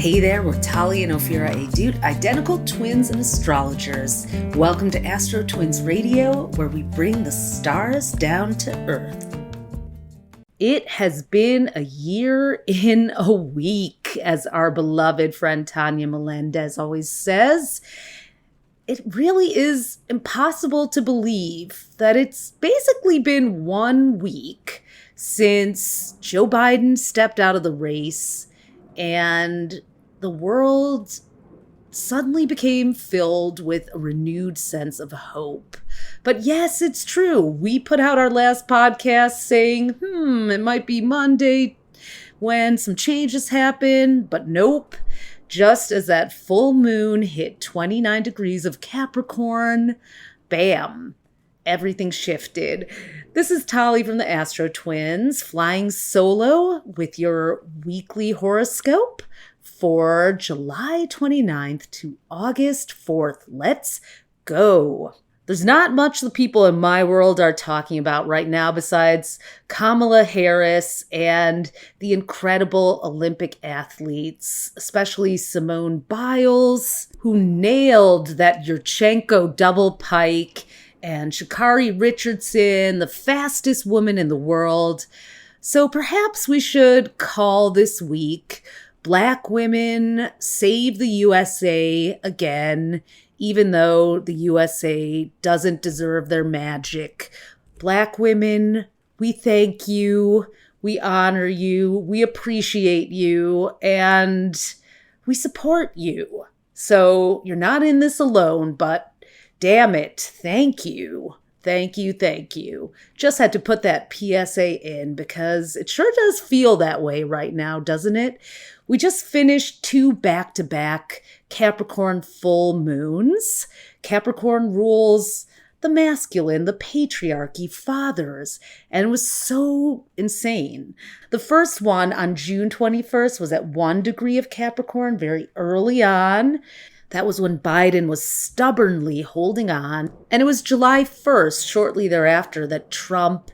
Hey there, we're Talia and Ophira Edut, identical twins and astrologers. Welcome to AstroTwins Radio, where we bring the stars down to Earth. It has been a year in a week, as our beloved friend Tanya Melendez always says. It really is impossible to believe that it's basically been 1 week since Joe Biden stepped out of the race and the world suddenly became filled with a renewed sense of hope. But yes, it's true. We put out our last podcast saying, it might be Monday when some changes happen, but nope. Just as that full moon hit 29 degrees of Capricorn, bam, everything shifted. This is Tali from the AstroTwins, flying solo with your weekly horoscope for July 29th to August 4th. Let's go. There's not much the people in my world are talking about right now besides Kamala Harris and the incredible Olympic athletes, especially Simone Biles, who nailed that Yurchenko double pike, and Sha'Carri Richardson, the fastest woman in the world. So perhaps we should call this week Black Women Save the USA again, even though the USA doesn't deserve their magic. Black women, we thank you, we honor you, we appreciate you, and we support you. So you're not in this alone, but damn it, thank you. Thank you, thank you. Just had to put that PSA in because it sure does feel that way right now, doesn't it? We just finished 2 back-to-back Capricorn full moons. Capricorn rules the masculine, the patriarchy, fathers, and it was so insane. The first one on June 21st was at 1 degree of Capricorn, very early on. That was when Biden was stubbornly holding on. And it was July 1st, shortly thereafter, that Trump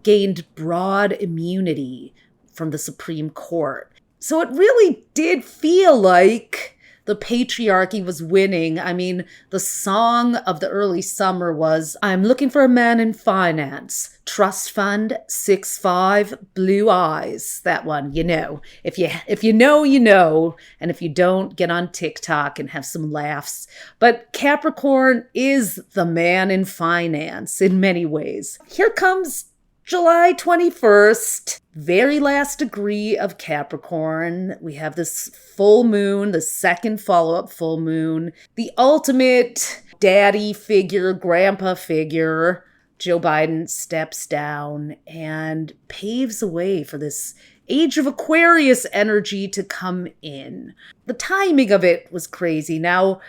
gained broad immunity from the Supreme Court. So it really did feel like the patriarchy was winning. I mean, the song of the early summer was, "I'm looking for a man in finance, trust fund, 6'5", blue eyes." That one, you know. If you know, you know. And if you don't, get on TikTok and have some laughs. But Capricorn is the man in finance in many ways. Here comes July 21st, very last degree of Capricorn. We have this full moon, the second follow-up full moon, the ultimate daddy figure, grandpa figure. Joe Biden steps down and paves the way for this Age of Aquarius energy to come in. The timing of it was crazy. Now,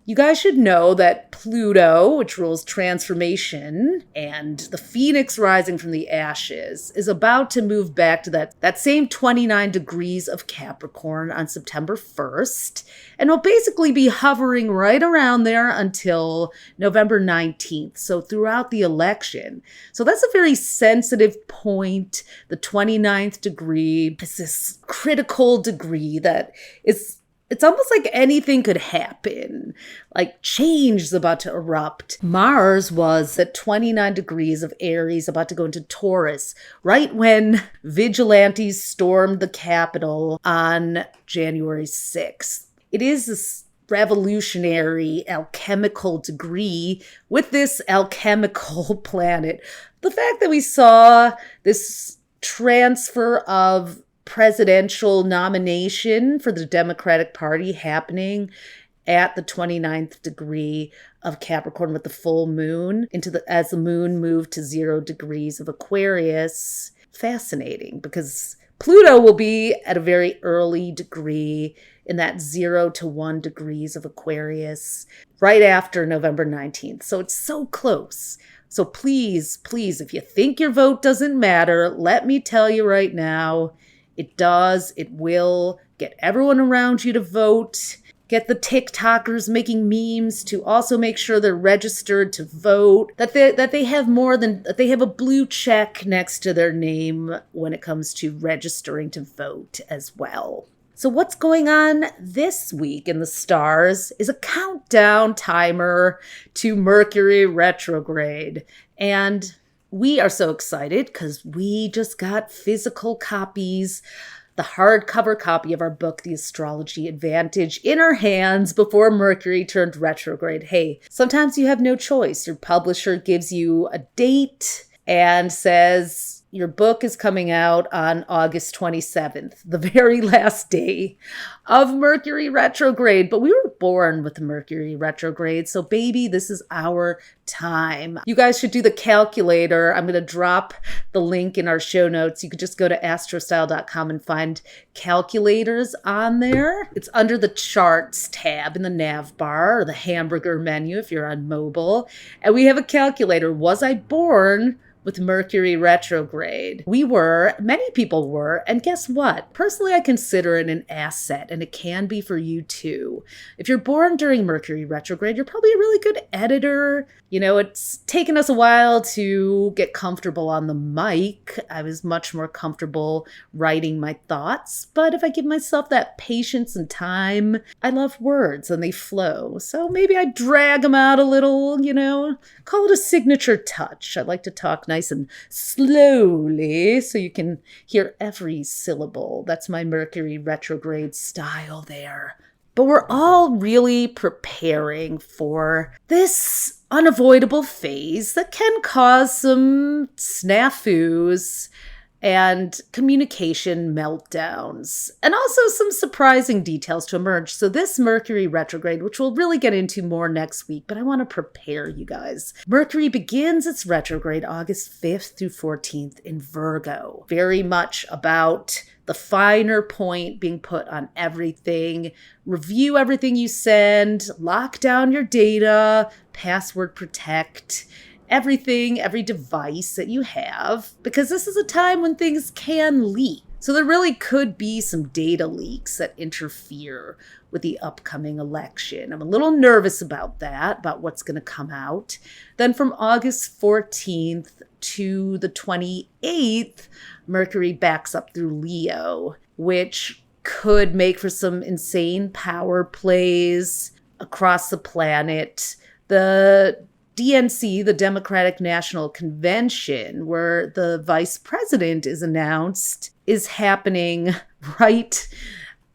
you guys should know that Pluto, which rules transformation, and the phoenix rising from the ashes, is about to move back to that same 29 degrees of Capricorn on September 1st, and will basically be hovering right around there until November 19th, so throughout the election. So that's a very sensitive point. The 29th degree is this critical degree that it's almost like anything could happen, like change is about to erupt. Mars was at 29 degrees of Aries, about to go into Taurus, right when vigilantes stormed the Capitol on January 6th. It is this revolutionary alchemical degree with this alchemical planet. The fact that we saw this transfer of presidential nomination for the Democratic Party happening at the 29th degree of Capricorn with the full moon as the moon moved to 0 degrees of Aquarius. Fascinating, because Pluto will be at a very early degree in that 0 to 1 degrees of Aquarius right after November 19th. So it's so close. So please, if you think your vote doesn't matter, let me tell you right now, it does. It will. Get everyone around you to vote. Get the TikTokers making memes to also make sure they're registered to vote. That they have a blue check next to their name when it comes to registering to vote as well. So what's going on this week in the stars is a countdown timer to Mercury retrograde. And we are so excited because we just got physical copies, the hardcover copy of our book, The Astrology Advantage, in our hands before Mercury turned retrograde. Hey, sometimes you have no choice. Your publisher gives you a date and says, your book is coming out on August 27th, the very last day of Mercury retrograde. But we were born with the Mercury retrograde, so baby, this is our time. You guys should do the calculator. I'm going to drop the link in our show notes. You could just go to astrostyle.com and find calculators on there. It's under the charts tab in the nav bar or the hamburger menu if you're on mobile. And we have a calculator. Was I born with Mercury retrograde? We were, many people were, and guess what? Personally, I consider it an asset, and it can be for you too. If you're born during Mercury retrograde, you're probably a really good editor. You know, it's taken us a while to get comfortable on the mic. I was much more comfortable writing my thoughts, but if I give myself that patience and time, I love words and they flow. So maybe I drag them out a little, call it a signature touch. I like to talk nice and slowly so you can hear every syllable. That's my Mercury retrograde style there. But we're all really preparing for this unavoidable phase that can cause some snafus and communication meltdowns, and also some surprising details to emerge. So this Mercury retrograde, which we'll really get into more next week, but I want to prepare you guys. Mercury begins its retrograde August 5th through 14th in Virgo. Very much about the finer point being put on everything. Review everything you send, lock down your data, password protect everything, every device that you have, because this is a time when things can leak. So there really could be some data leaks that interfere with the upcoming election. I'm a little nervous about that, about what's going to come out. Then from August 14th to the 28th, Mercury backs up through Leo, which could make for some insane power plays across the planet. The DNC, the Democratic National Convention, where the vice president is announced, is happening right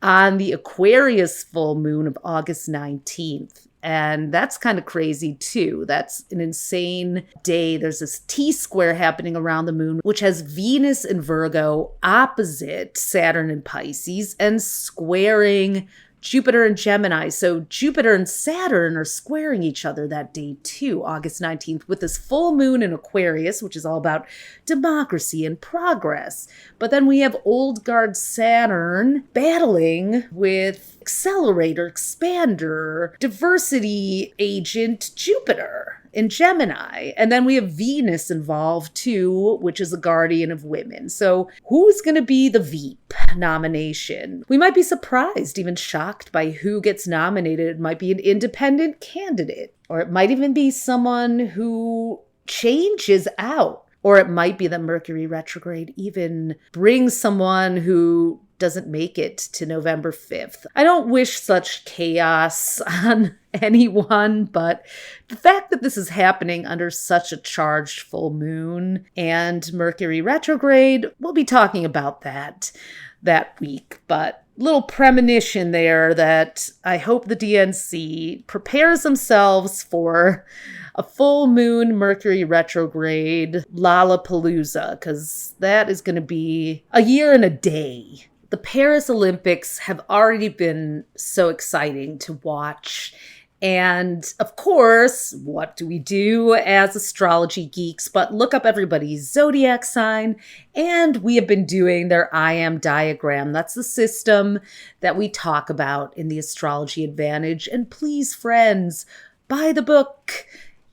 on the Aquarius full moon of August 19th. And that's kind of crazy too. That's an insane day. There's this T-square happening around the moon, which has Venus in Virgo opposite Saturn in Pisces and squaring Jupiter and Gemini. So Jupiter and Saturn are squaring each other that day too, August 19th, with this full moon in Aquarius, which is all about democracy and progress. But then we have old guard Saturn battling with accelerator, expander, diversity agent Jupiter in Gemini. And then we have Venus involved too, which is a guardian of women. So who's going to be the Veep nomination? We might be surprised, even shocked by who gets nominated. It might be an independent candidate, or it might even be someone who changes out. Or it might be that Mercury retrograde even brings someone who doesn't make it to November 5th. I don't wish such chaos on anyone, but the fact that this is happening under such a charged full moon and Mercury retrograde, we'll be talking about that week. But little premonition there that I hope the DNC prepares themselves for a full moon Mercury retrograde Lollapalooza, because that is going to be a year and a day. The Paris Olympics have already been so exciting to watch. And of course, what do we do as astrology geeks but look up everybody's zodiac sign? And we have been doing their I am diagram. That's the system that we talk about in the Astrology Advantage. And please, friends, buy the book.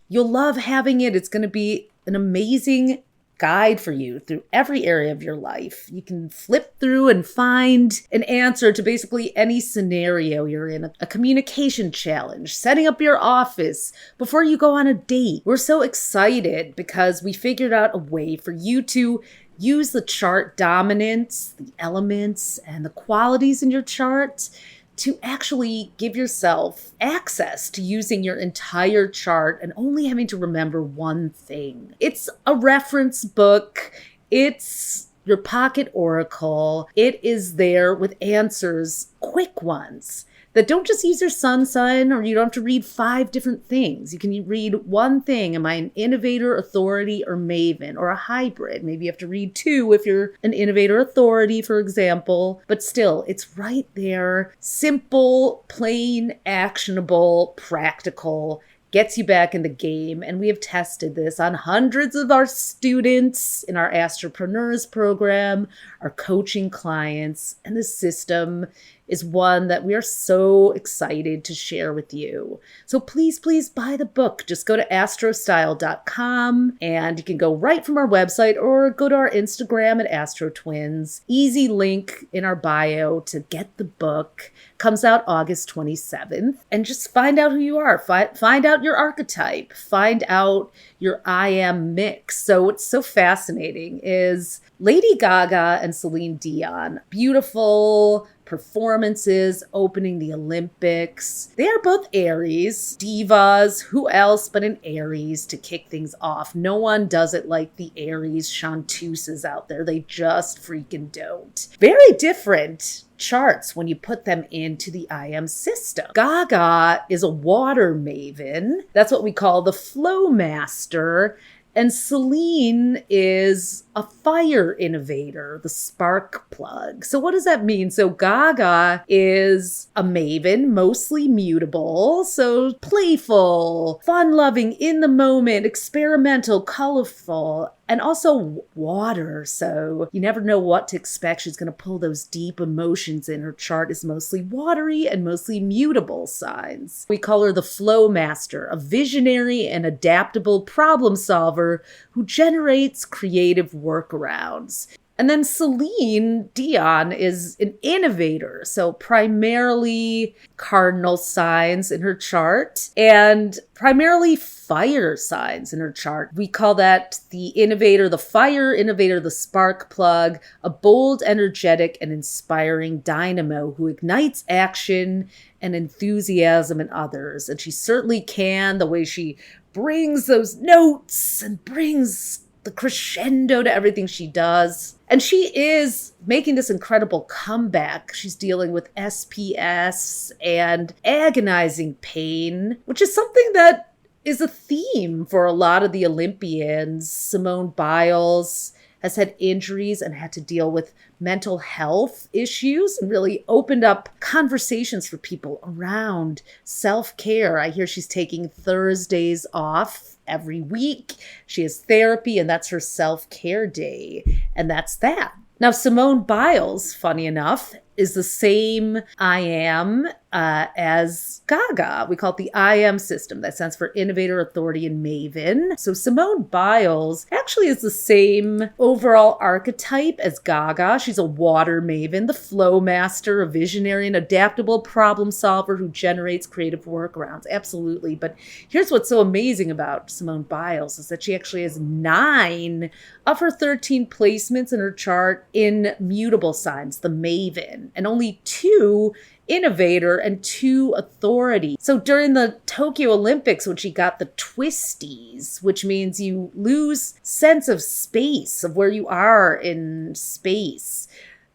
You'll love having it. It's going to be an amazing guide for you through every area of your life. You can flip through and find an answer to basically any scenario you're in, a communication challenge, setting up your office before you go on a date. We're so excited because we figured out a way for you to use the chart dominance, the elements, and the qualities in your chart to actually give yourself access to using your entire chart and only having to remember one thing. It's a reference book. It's your pocket oracle. It is there with answers, quick ones, that don't just use your sun sign, or you don't have to read 5 different things. You can read one thing. Am I an innovator, authority, or maven, or a hybrid? Maybe you have to read 2 if you're an innovator, authority, for example. But still, it's right there. Simple, plain, actionable, practical. Gets you back in the game. And we have tested this on hundreds of our students in our Astropreneurs program, our coaching clients, and the system is one that we are so excited to share with you. So please, please buy the book. Just go to astrostyle.com and you can go right from our website or go to our Instagram at AstroTwins. Easy link in our bio to get the book. Comes out August 27th. And just find out who you are. Find out your archetype. Find out your I am mix. So what's so fascinating is Lady Gaga and Celine Dion, beautiful performances opening the Olympics. They are both Aries, divas, who else but an Aries to kick things off. No one does it like the Aries chanteuses out there. They just freaking don't. Very different charts when you put them into the IM system. Gaga is a water maven. That's what we call the flow master. And Celine is a fire innovator, the spark plug. So what does that mean? So Gaga is a maven, mostly mutable, so playful, fun-loving, in the moment, experimental, colorful, and also water. So you never know what to expect. She's going to pull those deep emotions in. Her chart is mostly watery and mostly mutable signs. We call her the flow master, a visionary and adaptable problem solver who generates creative workarounds. And then Celine Dion is an innovator, so primarily cardinal signs in her chart and primarily fire signs in her chart. We call that the innovator, the fire innovator, the spark plug, a bold, energetic, and inspiring dynamo who ignites action and enthusiasm in others. And she certainly can, the way she brings those notes and brings the crescendo to everything she does. And she is making this incredible comeback. She's dealing with SPS and agonizing pain, which is something that is a theme for a lot of the Olympians. Simone Biles has had injuries and had to deal with mental health issues and really opened up conversations for people around self-care. I hear she's taking Thursdays off every week. She has therapy, and that's her self-care day. And that's that. Now, Simone Biles, funny enough, is the same I am as Gaga. We call it the I am system. That stands for innovator, authority, and maven. So Simone Biles actually is the same overall archetype as Gaga. She's a water maven, the flow master, a visionary and adaptable problem solver who generates creative workarounds. Absolutely. But here's what's so amazing about Simone Biles is that she actually has 9 of her 13 placements in her chart in mutable signs, the maven, and only 2 innovator and 2 authority. So during the Tokyo Olympics, when she got the twisties, which means you lose sense of space, of where you are in space.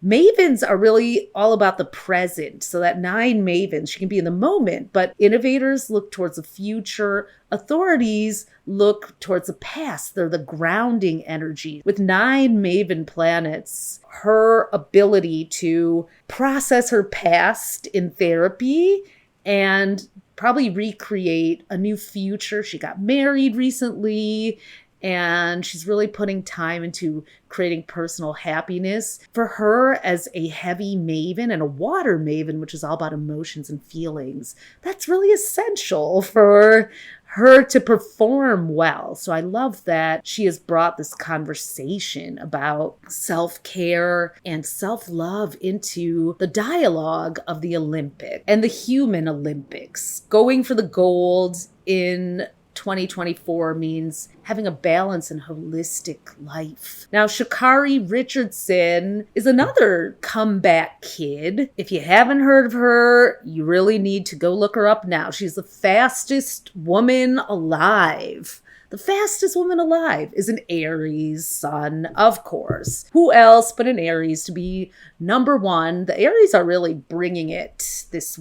Mavens are really all about the present. So that 9 mavens, she can be in the moment, but innovators look towards the future. Authorities look towards the past. They're the grounding energy. With 9 maven planets, her ability to process her past in therapy and probably recreate a new future. She got married recently, and she's really putting time into creating personal happiness. For her, as a heavy maven and a water maven, which is all about emotions and feelings, that's really essential for her to perform well. So I love that she has brought this conversation about self-care and self-love into the dialogue of the Olympics and the human Olympics, going for the gold in 2024 means having a balanced and holistic life. Now, Sha'Carri Richardson is another comeback kid. If you haven't heard of her, you really need to go look her up now. She's the fastest woman alive. The fastest woman alive is an Aries sun, of course. Who else but an Aries to be number one? The Aries are really bringing it this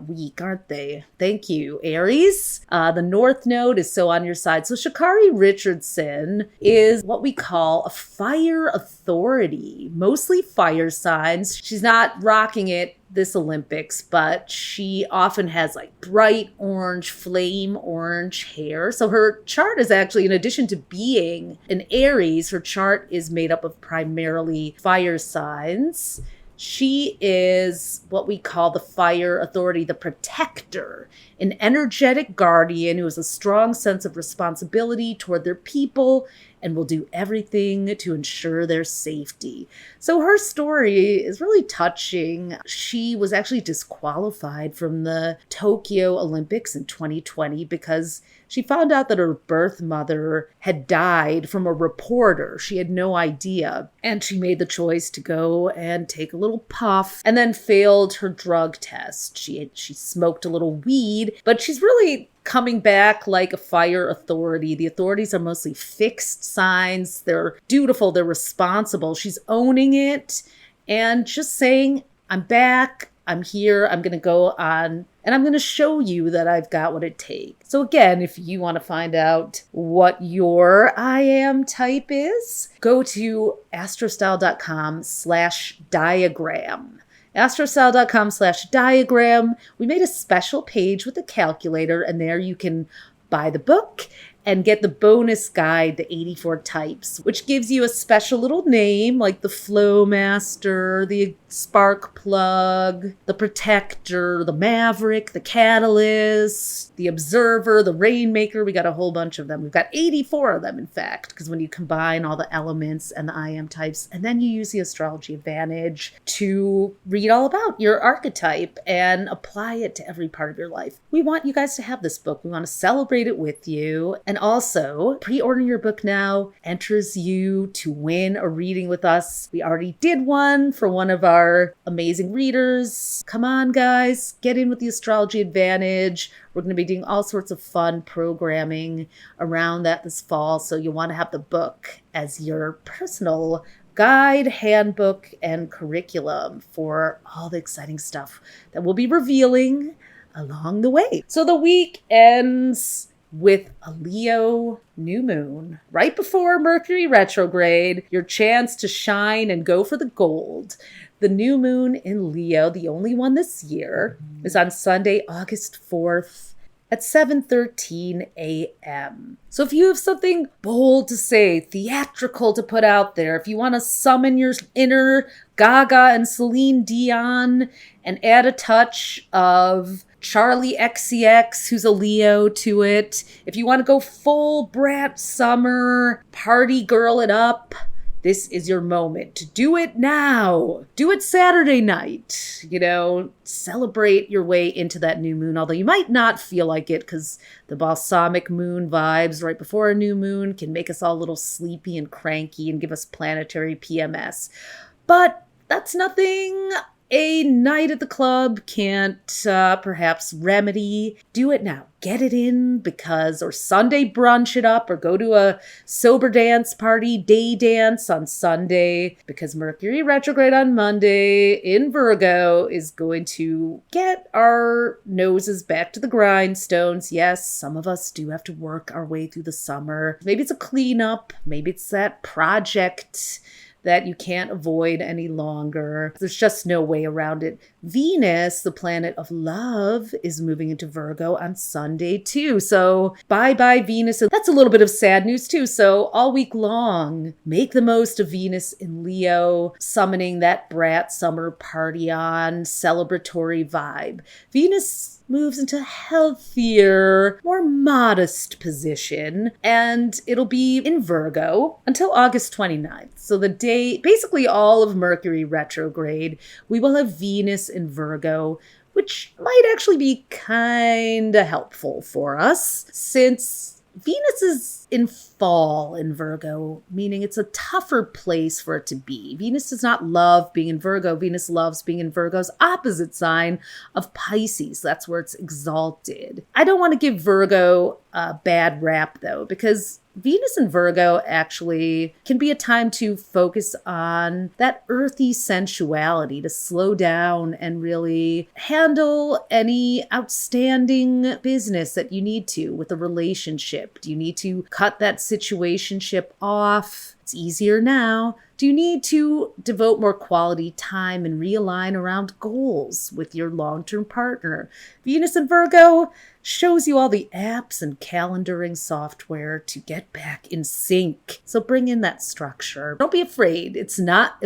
week, aren't they? Thank you, Aries. The North Node is so on your side. So Sha'Carri Richardson is what we call a fire authority, mostly fire signs. She's not rocking it this Olympics, but she often has like bright orange, flame orange hair. So her chart is actually, in addition to being an Aries, her chart is made up of primarily fire signs. She is what we call the fire authority, the protector, an energetic guardian who has a strong sense of responsibility toward their people and will do everything to ensure their safety. So her story is really touching. She was actually disqualified from the Tokyo Olympics in 2020 because she found out that her birth mother had died from a reporter. She had no idea. And she made the choice to go and take a little puff and then failed her drug test. She smoked a little weed, but she's really coming back like a fire authority. The authorities are mostly fixed signs. They're dutiful. They're responsible. She's owning it and just saying, I'm back. I'm here. I'm going to go on and I'm going to show you that I've got what it takes. So again, if you want to find out what your I am type is, go to astrostyle.com/diagram. astrostyle.com/diagram. We made a special page with a calculator, and there you can buy the book and get the bonus guide, the 84 types, which gives you a special little name like the Flow Master, the Spark Plug, the Protector, the Maverick, the Catalyst, the Observer, the Rainmaker. We got a whole bunch of them. We've got 84 of them, in fact, because when you combine all the elements and the I am types, and then you use the Astrology Advantage to read all about your archetype and apply it to every part of your life. We want you guys to have this book. We want to celebrate it with you. And also, pre-ordering your book now enters you to win a reading with us. We already did one for one of our amazing readers. Come on, guys, get in with the Astrology Advantage. We're going to be doing all sorts of fun programming around that this fall. So you want to have the book as your personal guide, handbook, and curriculum for all the exciting stuff that we'll be revealing along the way. So the week ends with a Leo new moon right before Mercury retrograde, your chance to shine and go for the gold. The new moon in Leo, the only one this year, is on Sunday, August 4th at 7:13 a.m. So if you have something bold to say, theatrical to put out there, if you want to summon your inner Gaga and Celine Dion and add a touch of Charlie XCX, who's a Leo, to it, if you want to go full brat summer, party girl it up, this is your moment. Do it now. Do it Saturday night. Celebrate your way into that new moon, although you might not feel like it because the balsamic moon vibes right before a new moon can make us all a little sleepy and cranky and give us planetary PMS. But that's nothing a night at the club can't perhaps remedy. Do it now. Get it in or Sunday brunch it up, or go to a sober dance party, day dance on Sunday, because Mercury retrograde on Monday in Virgo is going to get our noses back to the grindstones. Yes, some of us do have to work our way through the summer. Maybe it's a cleanup. Maybe it's that project that you can't avoid any longer. There's just no way around it. Venus, the planet of love, is moving into Virgo on Sunday too. So bye-bye Venus. And that's a little bit of sad news too. So all week long, make the most of Venus in Leo, summoning that brat summer party on, celebratory vibe. Venus moves into a healthier, more modest position, and it'll be in Virgo until August 29th. So the day, basically all of Mercury retrograde, we will have Venus in Virgo, which might actually be kind of helpful for us since Venus is in fall in Virgo, meaning it's a tougher place for it to be. Venus does not love being in Virgo. Venus loves being in Virgo's opposite sign of Pisces. That's where it's exalted. I don't want to give Virgo a bad rap, though, because Venus in Virgo actually can be a time to focus on that earthy sensuality, to slow down and really handle any outstanding business that you need to with a relationship. Do you need to cut that situationship off? It's easier now. Do you need to devote more quality time and realign around goals with your long-term partner? Venus in Virgo shows you all the apps and calendaring software to get back in sync. So bring in that structure. Don't be afraid. It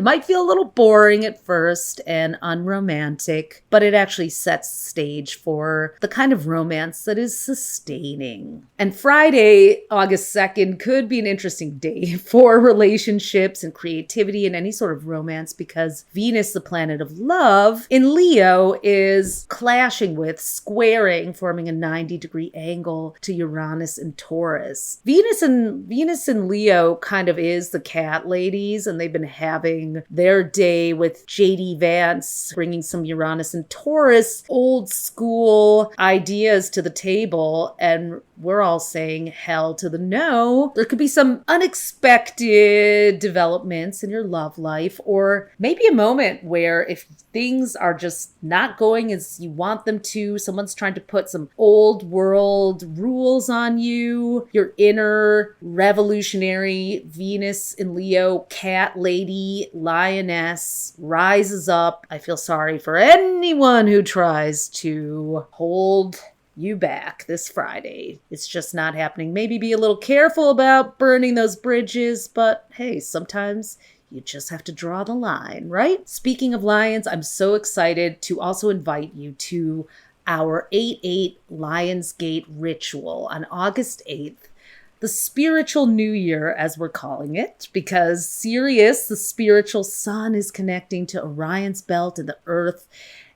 might feel a little boring at first and unromantic, but it actually sets the stage for the kind of romance that is sustaining. And Friday, August 2nd, could be an interesting day for relationships and creativity and any sort of romance because Venus, the planet of love, in Leo is clashing with, squaring, forming a 90-degree angle to Uranus and Taurus. Venus in Leo kind of is the cat ladies, and they've been having their day with J.D. Vance bringing some Uranus and Taurus old school ideas to the table, and we're all saying hell to the no. There could be some unexpected developments in your love life, or maybe a moment where if things are just not going as you want them to, someone's trying to put some old world rules on you, your inner revolutionary Venus in Leo cat lady lioness rises up. I feel sorry for anyone who tries to hold you back this Friday. It's just not happening. Maybe be a little careful about burning those bridges, but hey, sometimes you just have to draw the line, right? Speaking of lions, I'm so excited to also invite you to our 8/8 Lionsgate ritual on August 8th. The spiritual new year, as we're calling it, because Sirius, the spiritual sun, is connecting to Orion's belt and the earth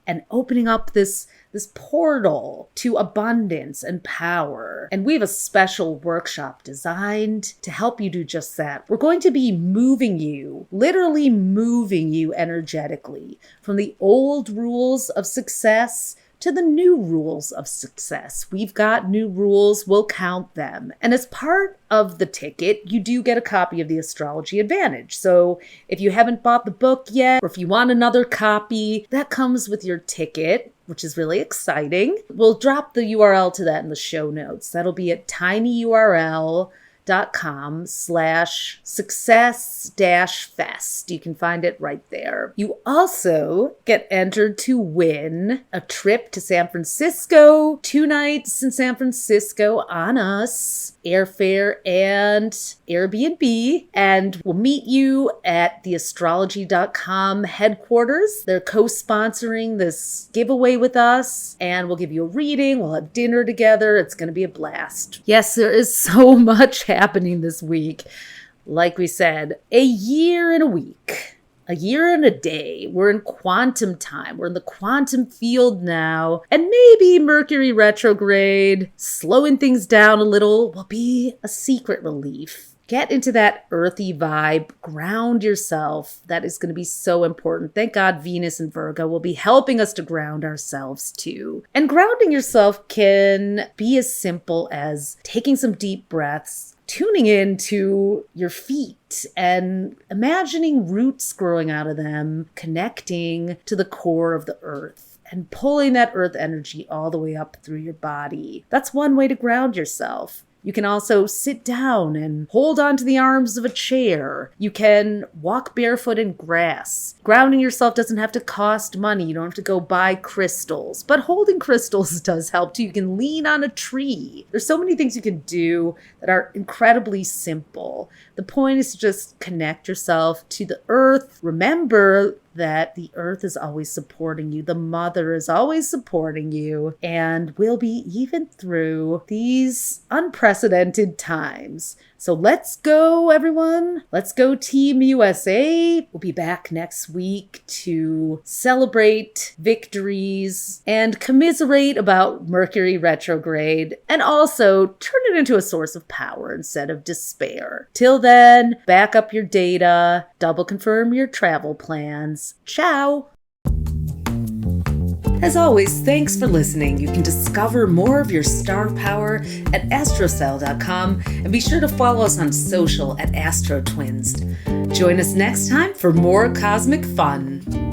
and opening up this portal to abundance and power. And we have a special workshop designed to help you do just that. We're going to be moving you, literally moving you energetically from the old rules of success to the new rules of success. We've got new rules, we'll count them. And as part of the ticket, you do get a copy of the Astrology Advantage. So if you haven't bought the book yet, or if you want another copy, that comes with your ticket, which is really exciting. We'll drop the URL to that in the show notes. That'll be at tinyurl.com/success-fest. You can find it right there. You also get entered to win a trip to San Francisco, 2 nights in San Francisco on us, airfare and Airbnb, and we'll meet you at the astrology.com headquarters. They're co-sponsoring this giveaway with us, and we'll give you a reading. We'll have dinner together. It's going to be a blast. Yes, there is so much happening this week. Like we said, a year and a week, a year and a day. We're in quantum time. We're in the quantum field now. And maybe Mercury retrograde, slowing things down a little, will be a secret relief. Get into that earthy vibe, ground yourself. That is going to be so important. Thank God Venus and Virgo will be helping us to ground ourselves too. And grounding yourself can be as simple as taking some deep breaths, tuning in to your feet and imagining roots growing out of them, connecting to the core of the earth and pulling that earth energy all the way up through your body. That's one way to ground yourself. You can also sit down and hold onto the arms of a chair. You can walk barefoot in grass. Grounding yourself doesn't have to cost money. You don't have to go buy crystals. But holding crystals does help too. You can lean on a tree. There's so many things you can do that are incredibly simple. The point is to just connect yourself to the earth. Remember that the earth is always supporting you. The mother is always supporting you and will be even through these unprecedented times. So let's go, everyone. Let's go Team USA. We'll be back next week to celebrate victories and commiserate about Mercury retrograde and also turn it into a source of power instead of despair. Till then, back up your data, double confirm your travel plans. Ciao. As always, thanks for listening. You can discover more of your star power at astrocell.com and be sure to follow us on social at AstroTwins. Join us next time for more cosmic fun.